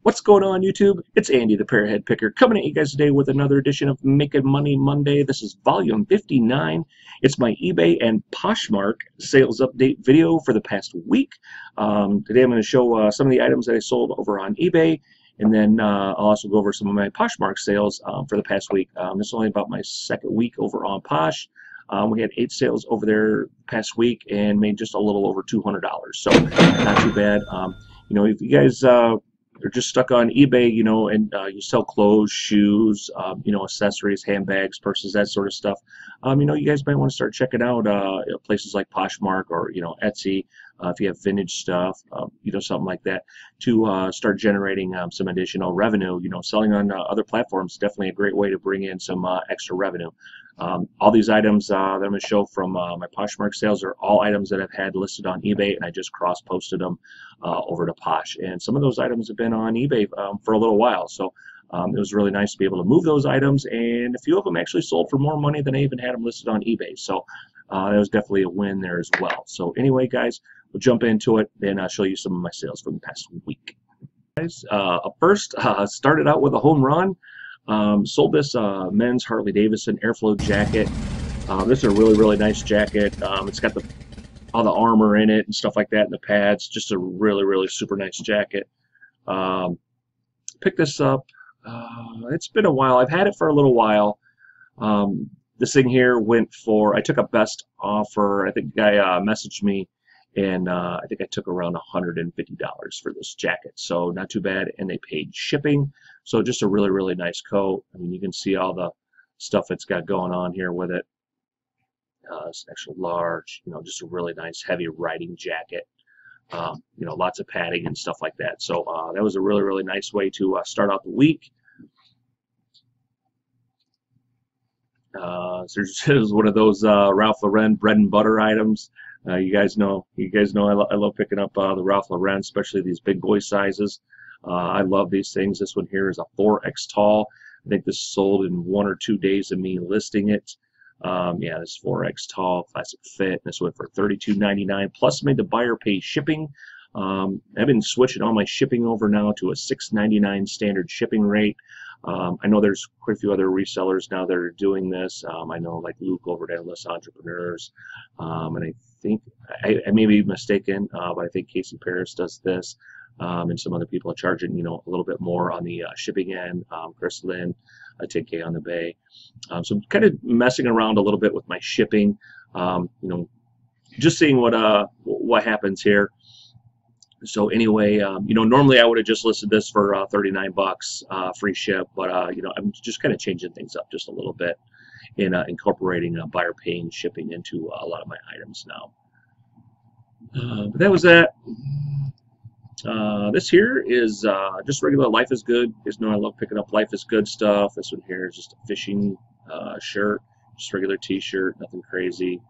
What's going on, YouTube? It's Andy, the Pairhead Picker, coming at you guys today with another edition of Making Money Monday. This is volume 59. It's my eBay and Poshmark sales update video for the past week. Today I'm going to show some of the items that I sold over on eBay, and then I'll also go over some of my Poshmark sales for the past week. This is only about my second week over on Posh. We had 8 sales over there past week and made just a little over $200, so not too bad. If you guys are just stuck on eBay, and you sell clothes, shoes, accessories, handbags, purses, that sort of stuff, you guys might want to start checking out places like Poshmark or, Etsy, if you have vintage stuff, something like that, to start generating some additional revenue. Selling on other platforms is definitely a great way to bring in some extra revenue. All these items that I'm going to show from my Poshmark sales are all items that I've had listed on eBay, and I just cross-posted them over to Posh. And some of those items have been on eBay for a little while, so it was really nice to be able to move those items, and a few of them actually sold for more money than I even had them listed on eBay. So that was definitely a win there as well. So anyway, guys, we'll jump into it, and I'll show you some of my sales from the past week. Guys, first, started out with a home run. Sold this men's Harley Davidson Airflow jacket. This is a really nice jacket. It's got all the armor in it and stuff like that, and the pads. Just a really super nice jacket. Picked this up. It's been a while. I've had it for a little while. This thing here went for, I took a best offer. I think the guy messaged me, and I think I took around $150 for this jacket, so not too bad. And they paid shipping, so just a really nice coat. I mean, you can see all the stuff it's got going on here with it. It's an extra large, just a really nice heavy riding jacket. Lots of padding and stuff like that. So that was a really nice way to start out the week. So this is one of those Ralph Lauren bread and butter items. You guys know I love picking up the Ralph Lauren, especially these big boy sizes. I love these things. This one here is a 4X tall. I think this sold in 1 or 2 days of me listing it. Yeah, this 4X tall, classic fit. This went for $32.99, plus made the buyer pay shipping. I've been switching all my shipping over now to a $6.99 standard shipping rate. I know there's quite a few other resellers now that are doing this. I know like Luke over at Endless Entrepreneurs, and I think I may be mistaken, but I think Casey Paris does this, and some other people are charging a little bit more on the shipping end. Chris Lynn, 10K on the Bay. So I'm kind of messing around a little bit with my shipping. Just seeing what happens here. So anyway, normally I would have just listed this for $39 free ship, but I'm just kind of changing things up just a little bit in incorporating buyer paying shipping into a lot of my items now. But that was that. This here is just regular Life is Good. You guys know I love picking up Life is Good stuff. This one here is just a fishing shirt, just regular t-shirt, nothing crazy.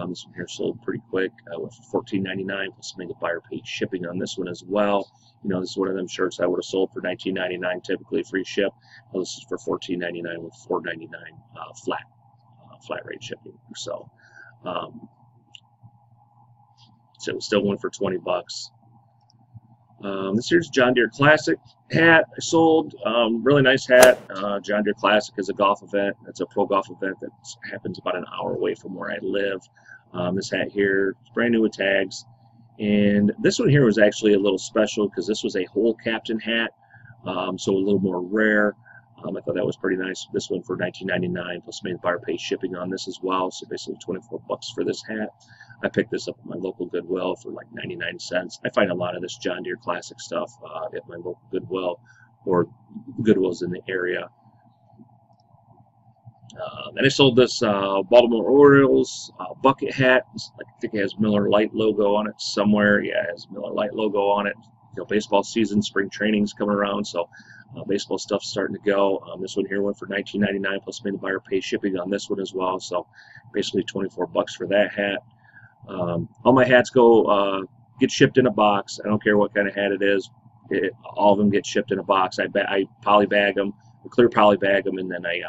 This one here sold pretty quick. Went for $14.99, plus made the buyer paid shipping on this one as well. This is one of them shirts I would have sold for $19.99, typically free ship. Now this is for $14.99 with $4.99 flat rate shipping. So it still went for 20 bucks. This here's John Deere Classic hat I sold. Really nice hat. John Deere Classic is a golf event. It's a pro golf event that happens about an hour away from where I live. This hat here is brand new with tags. And this one here was actually a little special because this was a whole captain hat, so a little more rare. I thought that was pretty nice. This one for $19.99, plus made the buyer pay shipping on this as well, so basically 24 bucks for this hat. I picked this up at my local Goodwill for like 99 cents. I find a lot of this John Deere Classic stuff at my local Goodwill or Goodwills in the area. And I sold this Baltimore Orioles bucket hat. I think it has Miller Lite logo on it somewhere. Yeah, it has Miller Lite logo on it. Baseball season, spring training's coming around, so baseball stuff's starting to go. This one here went for $19.99, plus made the buyer pay shipping on this one as well. So basically 24 bucks for that hat. All my hats get shipped in a box. I don't care what kind of hat it is. All of them get shipped in a box. I poly bag them, clear poly bag them, and then I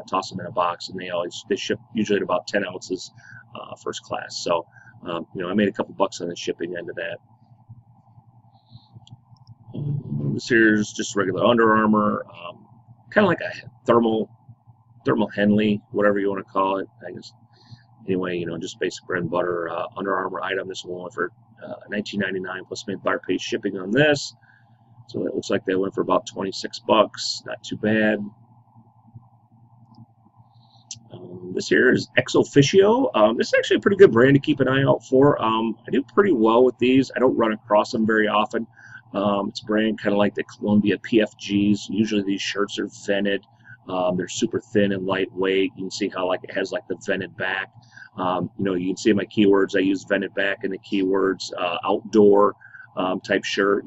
toss them in a box. And they ship usually at about 10 ounces first class. So I made a couple bucks on the shipping end of that. This here's just regular Under Armour, kind of like a thermal Henley, whatever you want to call it. I guess anyway, just basic bread and butter Under Armour item. This one went for $19.99 plus made buyer pays shipping on this. So that looks like they went for about 26 bucks. Not too bad. This here is Ex Officio. This is actually a pretty good brand to keep an eye out for. I do pretty well with these. I don't run across them very often. It's a brand kind of like the Columbia PFGs. Usually these shirts are vented. They're super thin and lightweight. You can see how it has the vented back. You can see in my keywords I use vented back in the keywords. Outdoor type shirt.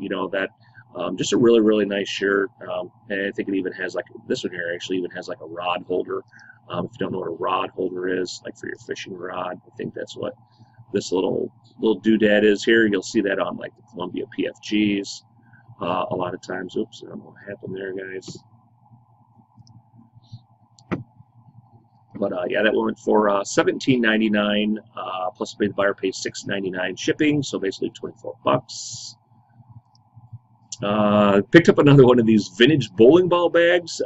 Just a really, really nice shirt. And I think it even has this one here actually even has a rod holder. If you don't know what a rod holder is, for your fishing rod, I think that's what this little doodad is here. You'll see that on the Columbia PFGs a lot of times. Oops, I don't know what happened there, guys. But yeah, that went for $17.99 plus the buyer pays $6.99 shipping, so basically 24 bucks. Picked up another one of these vintage bowling ball bags.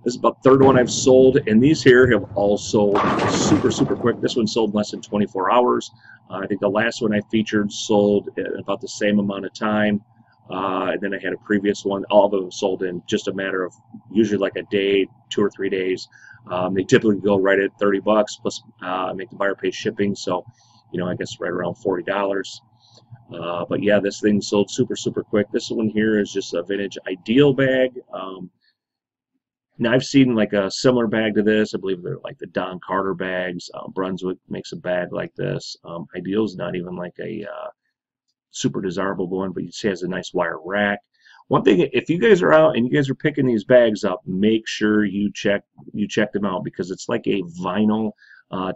This is about the third one I've sold, and these here have all sold super, super quick. This one sold in less than 24 hours. I think the last one I featured sold in about the same amount of time. And then I had a previous one. All of them sold in just a matter of usually a day, 2 or 3 days. They typically go right at 30 bucks plus make the buyer pay shipping. So, I guess right around $40. But yeah, this thing sold super, super quick. This one here is just a vintage Ideal bag. Now I've seen a similar bag to this. I believe they're the Don Carter bags. Brunswick makes a bag like this. Ideal's not even a super desirable one, but you see it has a nice wire rack. One thing, if you guys are out and you guys are picking these bags up, make sure you check them out, because it's like a vinyl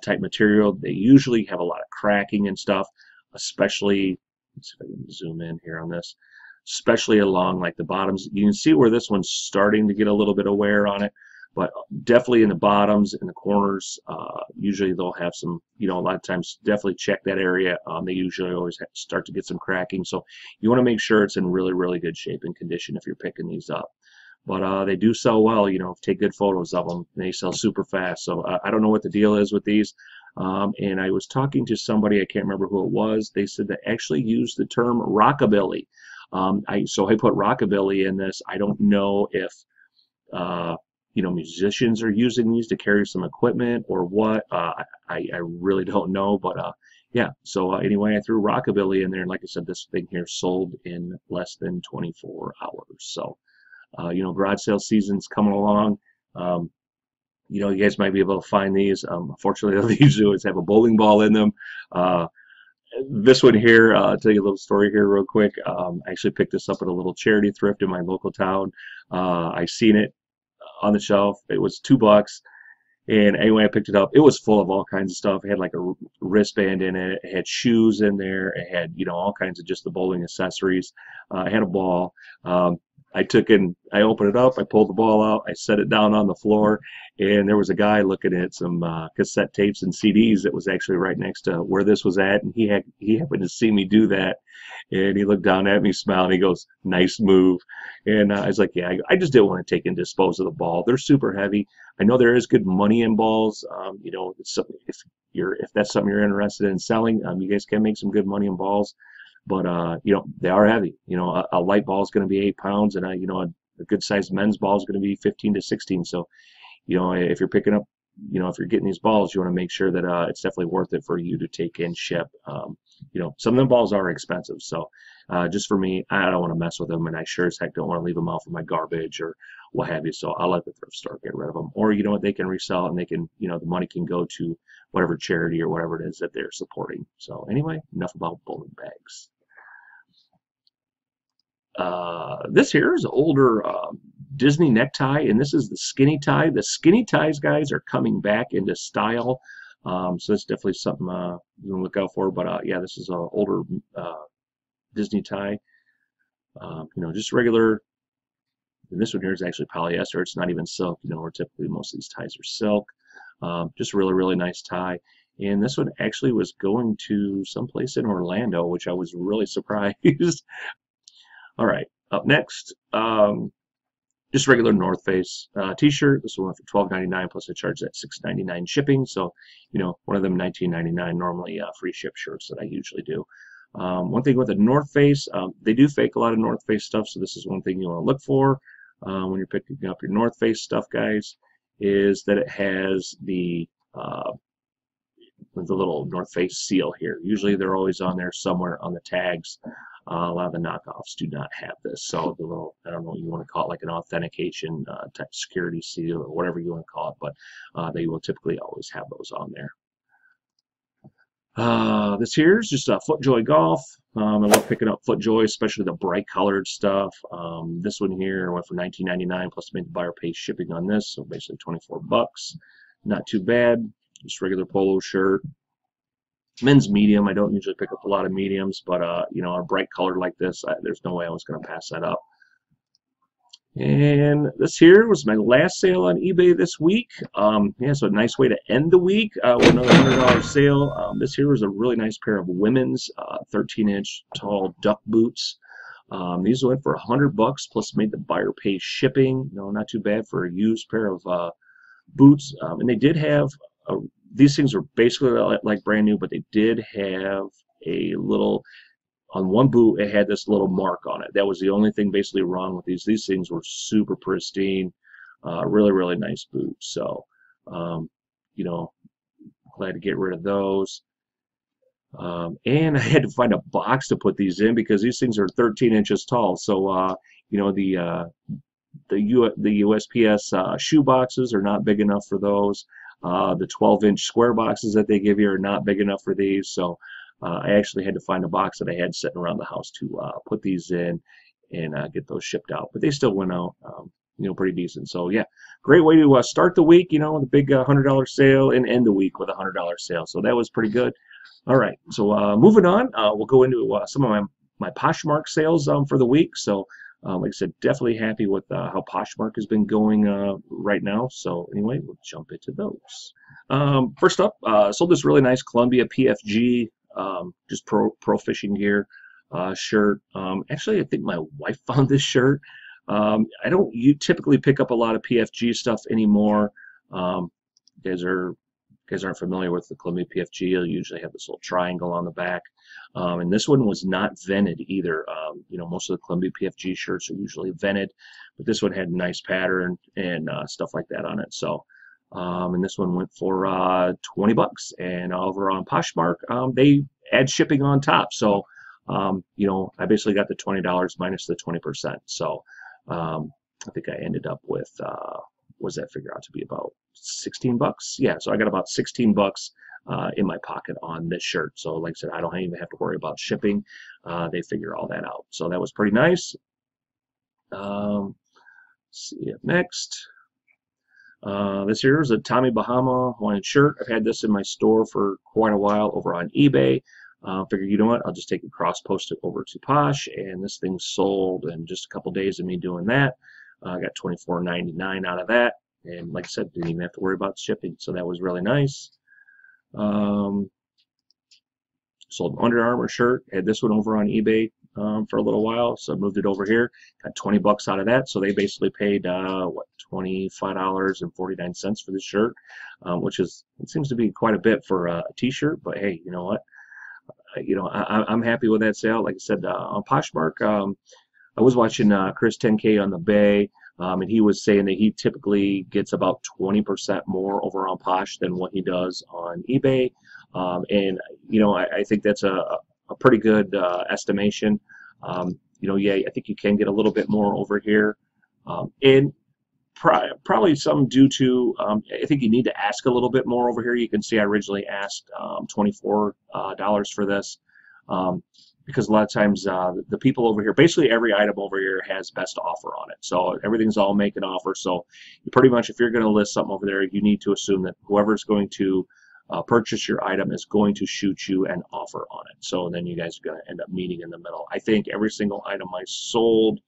type material. They usually have a lot of cracking and stuff, especially, let's see if I can zoom in here on this, especially along the bottoms. You can see where this one's starting to get a little bit of wear on it, but definitely in the bottoms, in the corners, usually they'll have some, a lot of times definitely check that area. They usually always start to get some cracking, so you want to make sure it's in really, really good shape and condition if you're picking these up. But they do sell well, take good photos of them. They sell super fast, so I don't know what the deal is with these. And I was talking to somebody, I can't remember who it was, they said they actually use the term rockabilly. So I put rockabilly in this. I don't know if musicians are using these to carry some equipment or what. I really don't know, but yeah. So anyway, I threw rockabilly in there, and like I said, this thing here sold in less than 24 hours. So garage sale season's coming along. You guys might be able to find these. Unfortunately, they usually always have a bowling ball in them. This one here, I'll tell you a little story here real quick. I actually picked this up at a little charity thrift in my local town. I seen it on the shelf. It was $2. And anyway, I picked it up. It was full of all kinds of stuff. It had a wristband in it. It had shoes in there. It had, all kinds of just the bowling accessories. It had a ball. I opened it up, I pulled the ball out, I set it down on the floor, and there was a guy looking at some cassette tapes and CDs that was actually right next to where this was at, and he happened to see me do that, and he looked down at me, smiled, and he goes, "Nice move." And I was like, yeah, I just didn't want to take and dispose of the ball. They're super heavy. I know there is good money in balls. If that's something you're interested in selling, you guys can make some good money in balls. But they are heavy. A light ball is going to be 8 pounds, and a good sized men's ball is going to be 15 to 16. So, if you're picking up, if you're getting these balls, you want to make sure that it's definitely worth it for you to take and ship. Some of them balls are expensive, so just for me, I don't want to mess with them, and I sure as heck don't want to leave them out for my garbage or what have you. So I'll let the thrift store get rid of them, or they can resell, and they can, the money can go to whatever charity or whatever it is that they're supporting. So anyway, enough about bowling bags. This here is an older Disney necktie, and this is the skinny tie. The skinny ties, guys, are coming back into style, so that's definitely something you want to look out for. But yeah, this is an older Disney tie. Just regular. And this one here is actually polyester. It's not even silk. Where typically most of these ties are silk. Just really, really nice tie. And this one actually was going to someplace in Orlando, which I was really surprised. All right, Up next, just regular North Face T-shirt. This one for $12.99 plus I charge that $6.99 shipping. So, one of them $19.99 normally free ship shirts that I usually do. One thing with the North Face, they do fake a lot of North Face stuff. So this is one thing you want to look for when you're picking up your North Face stuff, guys, is that it has the little North Face seal here. Usually they're always on there somewhere on the tags. A lot of the knockoffs do not have this. So the little, I don't know what you want to call it, like an authentication type security seal or whatever you want to call it, but they will typically always have those on there. This here is just a FootJoy Golf. I love picking up FootJoy, especially the bright colored stuff. This one here went for $19.99 plus made the buyer pay shipping on this, so basically 24 bucks. Not too bad. Just regular polo shirt. Men's medium. I don't usually pick up a lot of mediums, but a bright color like this, there's no way I was going to pass that up. And this here was my last sale on eBay this week. Yeah, so a nice way to end the week with another $100 sale. This here was a really nice pair of women's 13-inch tall duck boots. These went for 100 bucks plus made the buyer pay shipping. Not too bad for a used pair of boots. And they did have these things were basically like brand new, but they did have a little, on one boot it had this little mark on it. That was the only thing basically wrong with these. These things were super pristine, really, really nice boots. So, glad to get rid of those. And I had to find a box to put these in because these things are 13 inches tall. So, the USPS shoe boxes are not big enough for those. The 12-inch square boxes that they give you are not big enough for these. So I actually had to find a box that I had sitting around the house to put these in and get those shipped out. But they still went out, pretty decent. So yeah, great way to start the week, with a big $100 sale and end the week with a $100 sale. So that was pretty good. All right, so moving on, we'll go into some of my Poshmark sales for the week. So like I said, definitely happy with how Poshmark has been going right now. So anyway, we'll jump into those. First up, sold this really nice Columbia PFG, just pro fishing gear shirt. Actually, I think my wife found this shirt. You typically pick up a lot of PFG stuff anymore. You guys aren't familiar with the Columbia PFG, you'll usually have this little triangle on the back. And this one was not vented either. Most of the Columbia PFG shirts are usually vented, but this one had a nice pattern and stuff like that on it. So, and this one went for 20 bucks. And over on Poshmark, they add shipping on top. So, I basically got the $20 minus the 20%. So, I think I ended up with, what does that figure out to be, about 16 bucks? Yeah, so I got about 16 bucks in my pocket on this shirt. So like I said, I don't even have to worry about shipping. They figure all that out. So that was pretty nice. See it next. This here is a Tommy Bahama Hawaiian shirt. I've had this in my store for quite a while over on eBay. Figured, you know what, I'll just take it cross-post it over to Posh, and this thing sold in just a couple days of me doing that. I got $24.99 out of that, and like I said, didn't even have to worry about shipping, so that was really nice. Sold an Under Armour shirt. Had this one over on eBay for a little while, so I moved it over here. Got 20 bucks out of that, so they basically paid $25.49 for this shirt, which it seems to be quite a bit for a t-shirt, but hey, you know what? I'm happy with that sale. Like I said, on Poshmark, I was watching Chris 10K on the Bay, and he was saying that he typically gets about 20% more over on Posh than what he does on eBay. And I think that's a pretty good estimation. Yeah, I think you can get a little bit more over here, and probably some due to I think you need to ask a little bit more over here. You can see I originally asked $24 for this. Because a lot of times the people over here, basically every item over here has best offer on it. So everything's all make an offer. So you pretty much, if you're going to list something over there, you need to assume that whoever's going to purchase your item is going to shoot you an offer on it. So then you guys are going to end up meeting in the middle. I think every single item I sold,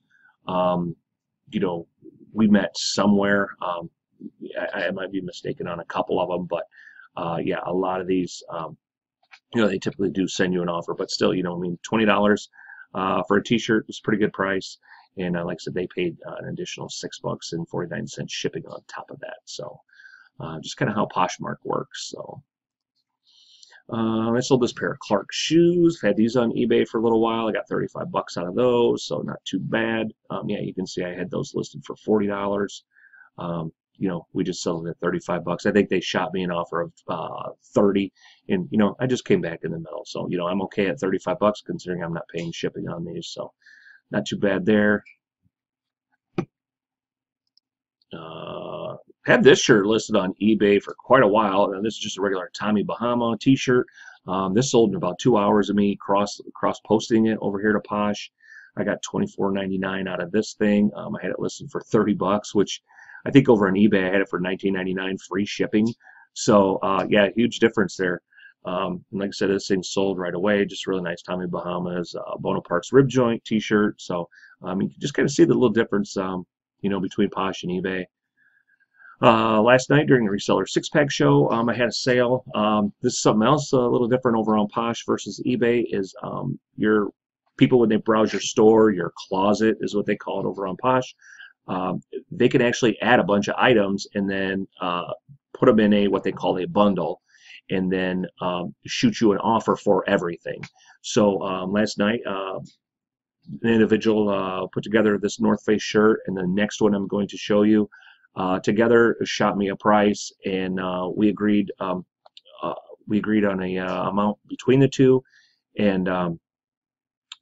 we met somewhere. I might be mistaken on a couple of them, but yeah, a lot of these, they typically do send you an offer, but still, $20 for a t-shirt is a pretty good price. And like I said, they paid an additional $6.49 shipping on top of that. So just kind of how Poshmark works. So I sold this pair of Clark shoes. Had these on eBay for a little while. I got 35 bucks out of those, so not too bad. Yeah, you can see I had those listed for $40. You know, we just sold it at 35 bucks. I think they shot me an offer of 30, and you know, I just came back in the middle. So, you know, I'm okay at 35 bucks considering I'm not paying shipping on these, so not too bad there. Had this shirt listed on eBay for quite a while, and this is just a regular Tommy Bahama t-shirt. This sold in about 2 hours of me cross posting it over here to Posh. I got $24.99 out of this thing. I had it listed for 30 bucks, which I think over on eBay I had it for $19.99 free shipping. So yeah, huge difference there. And like I said, this thing sold right away. Just really nice Tommy Bahamas, Bonaparte's rib joint t-shirt. So you can just kind of see the little difference, you know, between Posh and eBay. Last night during the reseller six-pack show, I had a sale. This is something else a little different over on Posh versus eBay is your people, when they browse your store, your closet is what they call it over on Posh. They can actually add a bunch of items and then put them in what they call a bundle, and then shoot you an offer for everything. So last night, an individual put together this North Face shirt, and the next one I'm going to show you together shot me a price, and we agreed on a amount between the two, and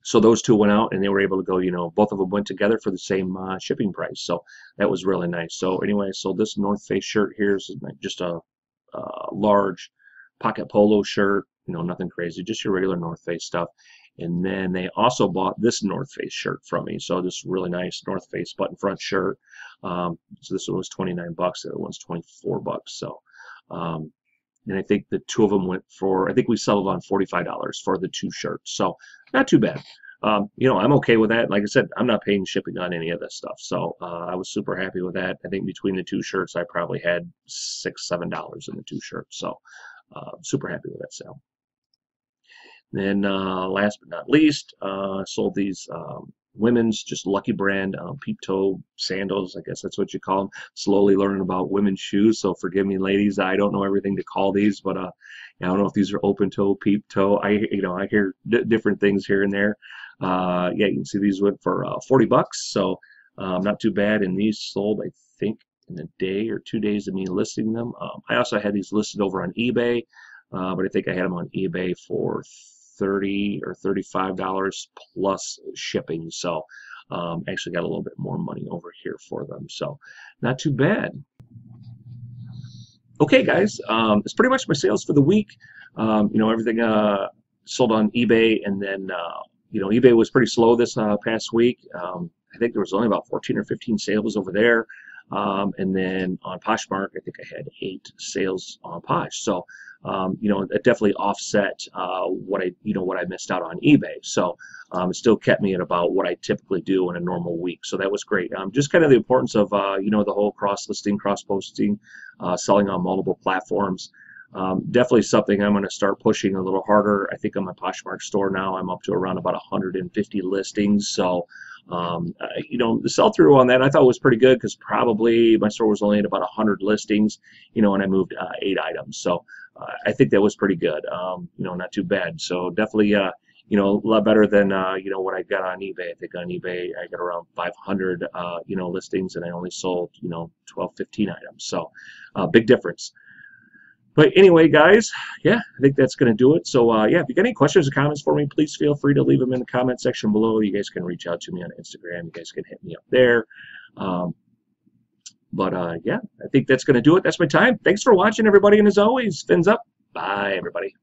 so those two went out and they were able to go, you know, both of them went together for the same shipping price. So that was really nice. So anyway, so this North Face shirt here is just a large pocket polo shirt, you know, nothing crazy, just your regular North Face stuff. And then they also bought this North Face shirt from me. So this really nice North Face button front shirt. So this one was 29 bucks. The other one's 24 bucks. So, and I think the two of them went for, I think we settled on $45 for the two shirts. So not too bad. You know, I'm okay with that. Like I said, I'm not paying shipping on any of this stuff. So I was super happy with that. I think between the two shirts, I probably had $6, $7 in the two shirts. So super happy with that sale. Then last but not least, sold these women's just Lucky brand peep toe sandals. I guess that's what you call them. Slowly learning about women's shoes, so forgive me, ladies. I don't know everything to call these, but I don't know if these are open toe, peep toe. I hear different things here and there. Yeah, you can see these went for 40 bucks, so not too bad. And these sold, I think, in a day or 2 days of me listing them. I also had these listed over on eBay, but I think I had them on eBay for $30 or $35 plus shipping. So actually got a little bit more money over here for them. So not too bad. Okay, guys, it's pretty much my sales for the week. You know, everything sold on eBay, and then you know, eBay was pretty slow this past week. I think there was only about 14 or 15 sales over there. And then on Poshmark, I think I had 8 sales on Posh. So, you know, it definitely offset what I missed out on eBay. So, it still kept me at about what I typically do in a normal week. So that was great. Just kind of the importance of, you know, the whole cross-listing, cross-posting, selling on multiple platforms. Definitely something I'm going to start pushing a little harder. I think on my Poshmark store now, I'm up to around about 150 listings. So, you know, the sell-through on that I thought was pretty good, because probably my store was only at about 100 listings, you know, and I moved 8 items. So I think that was pretty good. You know, not too bad. So definitely, you know, a lot better than, you know, what I got on eBay. I think on eBay I got around 500, you know, listings, and I only sold, you know, 12, 15 items. So big difference. But anyway, guys, yeah, I think that's going to do it. So, yeah, if you got any questions or comments for me, please feel free to leave them in the comment section below. You guys can reach out to me on Instagram. You guys can hit me up there. Yeah, I think that's going to do it. That's my time. Thanks for watching, everybody. And as always, fins up. Bye, everybody.